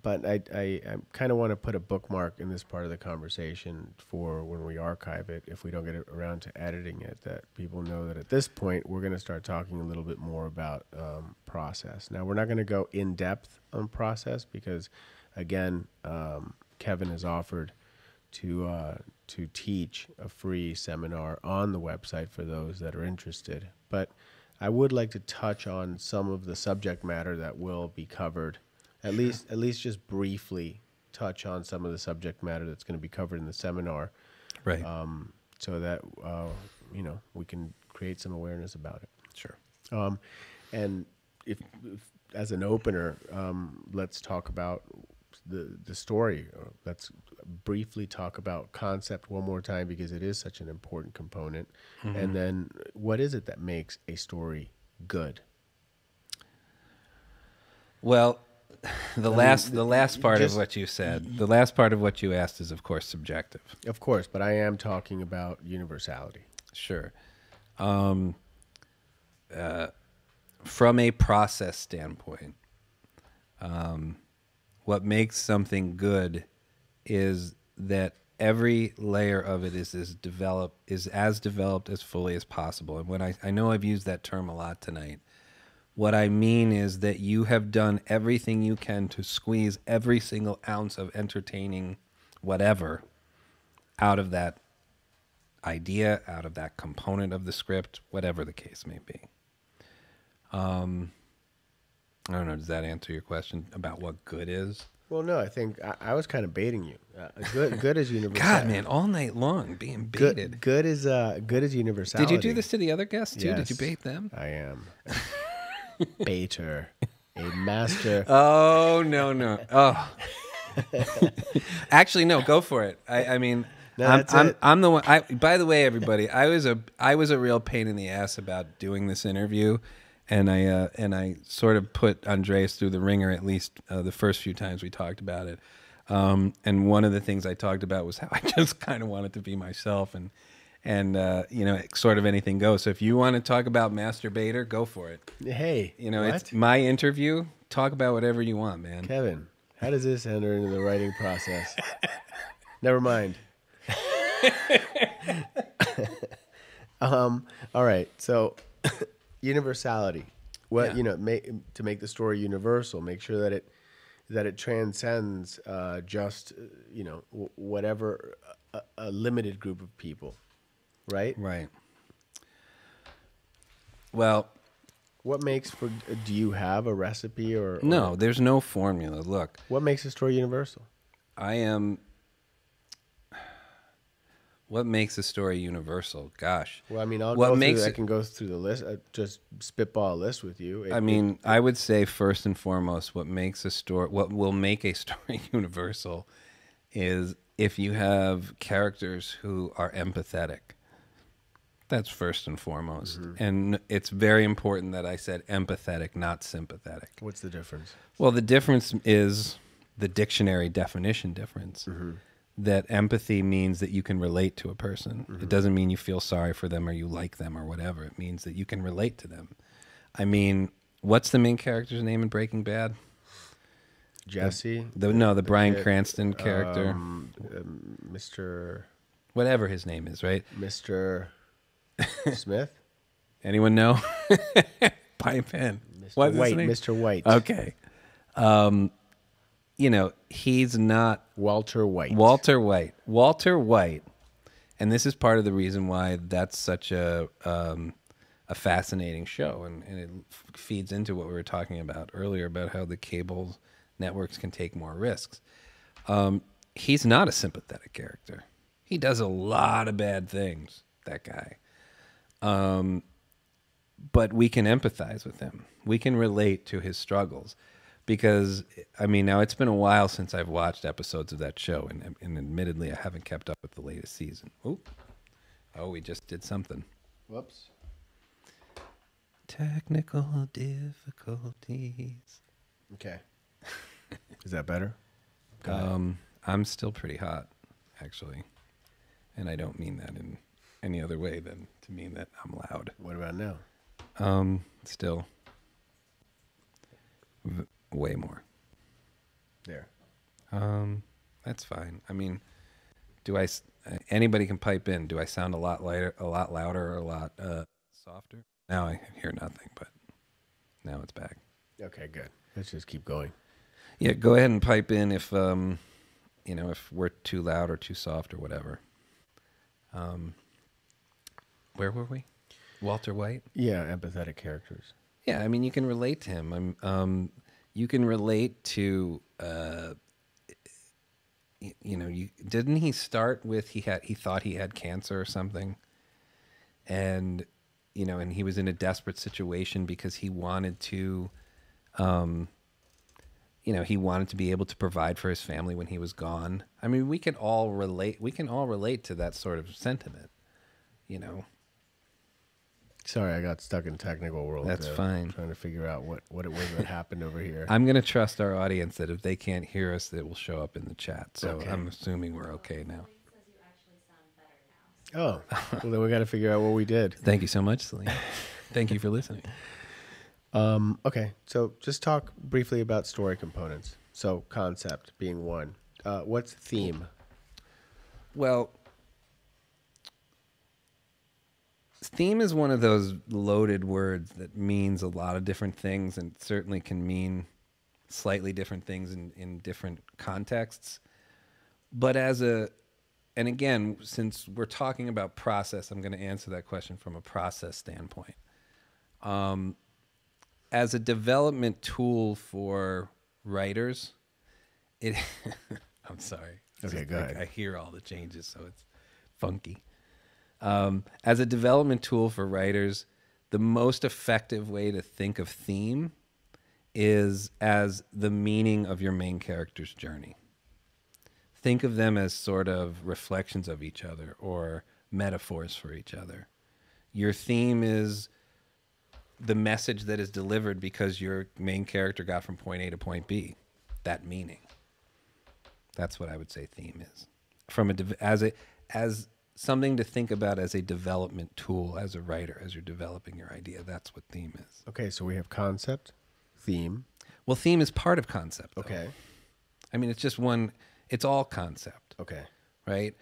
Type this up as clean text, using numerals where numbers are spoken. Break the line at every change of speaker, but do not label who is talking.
But I kind of want to put a bookmark in this part of the conversation for when we archive it, if we don't get around to editing it, that people know that at this point we're going to start talking a little bit more about process. Now, we're not going to go in depth on process because, again, Kevin has offered to teach a free seminar on the website for those that are interested. But I would like to touch on some of the subject matter that will be covered. At least just briefly touch on some of the subject matter that's going to be covered in the seminar,
Right.
so that we can create some awareness about it.
Sure.
And if as an opener, let's talk about the story. Let's briefly talk about concept one more time because it is such an important component.
Mm-hmm.
And then, what is it that makes a story good?
Well, the last part
just-
of what you said, the last part of what you asked is, of course, subjective.
Of course, but I am talking about universality.
Sure. From a process standpoint, what makes something good is that every layer of it is as developed as fully as possible. And when I know I've used that term a lot tonight, what I mean is that you have done everything you can to squeeze every single ounce of entertaining whatever out of that idea, out of that component of the script, whatever the case may be. I don't know, does that answer your question about what good is?
Well, no, I think I was kind of baiting you. Good is universality.
God, man, all night long being baited.
Good is universality.
Did you do this to the other guests too?
Yes,
Did you bait them?
I am. Baiter, a master.
Oh, no. Oh. Actually, no, go for it. I mean,
No,
I'm the one. By the way, everybody, I was a real pain in the ass about doing this interview, and I sort of put Andreas through the ringer at least the first few times we talked about it. And one of the things I talked about was how I just kind of wanted to be myself, and sort of anything goes. So if you want to talk about masturbator, go for it.
Hey,
It's my interview. Talk about whatever you want, man.
Kevin, how does this enter into the writing process? Never mind. All right. So, universality. What to make the story universal, make sure that it transcends just whatever a limited group of people. Right?
Right. Well,
what makes for? Do you have a recipe or
no? There's no formula. Look,
what makes a story universal?
What makes a story universal? Gosh.
Well, I mean, I can go through the list. Just spitball a list with you.
I would say first and foremost, what will make a story universal, is if you have characters who are empathetic. That's first and foremost. Mm-hmm. And it's very important that I said empathetic, not sympathetic.
What's the difference?
Well, the difference is the dictionary definition difference. Mm-hmm. That empathy means that you can relate to a person. Mm-hmm. It doesn't mean you feel sorry for them or you like them or whatever. It means that you can relate to them. I mean, what's the main character's name in Breaking Bad?
Jesse?
The Bryan Cranston character.
Mr.
Whatever his name is, right?
Mr. Smith?
Anyone know? Pipe in.
Mr. White. Mr. White.
Okay. He's not...
Walter White.
Walter White. And this is part of the reason why that's such a fascinating show. And it feeds into what we were talking about earlier about how the cable networks can take more risks. He's not a sympathetic character. He does a lot of bad things, that guy. But we can empathize with him. We can relate to his struggles. Because, I mean, now it's been a while since I've watched episodes of that show, and admittedly, I haven't kept up with the latest season. Oh, we just did something.
Whoops.
Technical difficulties.
Okay. Is that better?
I'm still pretty hot, actually. And I don't mean that in any other way than to mean that I'm loud.
What about now?
Still... way more.
There.
That's fine. I mean, anybody can pipe in. Do I sound a lot lighter, a lot louder, or a lot softer? Now I hear nothing, but now it's back.
Okay, good. Let's just keep going.
Yeah, go ahead and pipe in if if we're too loud or too soft or whatever. Where were we? Walter White?
Yeah, empathetic characters.
Yeah, I mean, you can relate to him. You can relate to, didn't he start with he thought he had cancer or something, and and he was in a desperate situation because he wanted to, he wanted to be able to provide for his family when he was gone. I mean, we can all relate. We can all relate to that sort of sentiment,
Sorry, I got stuck in technical world.
That's fine.
Trying to figure out what it was that happened over here.
I'm going to trust our audience that if they can't hear us, it will show up in the chat. So
Okay.
I'm assuming we're okay now.
Oh, well, then we got to figure out what we did.
Thank you so much, Celine. Thank you for listening.
Okay, so just talk briefly about story components. So concept being one. What's theme?
Well, theme is one of those loaded words that means a lot of different things and certainly can mean slightly different things in different contexts. But and again, since we're talking about process, I'm going to answer that question from a process standpoint. As a development tool for writers, I'm sorry.
Okay, go ahead.
I hear all the changes, so it's funky. As a development tool for writers, the most effective way to think of theme is as the meaning of your main character's journey. Think of them as sort of reflections of each other or metaphors for each other. Your theme is the message that is delivered because your main character got from point A to point B. That meaning. That's what I would say theme is. As something to think about as a development tool, as a writer, as you're developing your idea. That's what theme is.
Okay, so we have concept, theme.
Well, theme is part of concept, though.
Okay.
I mean, it's just one, it's all concept.
Okay.
Right?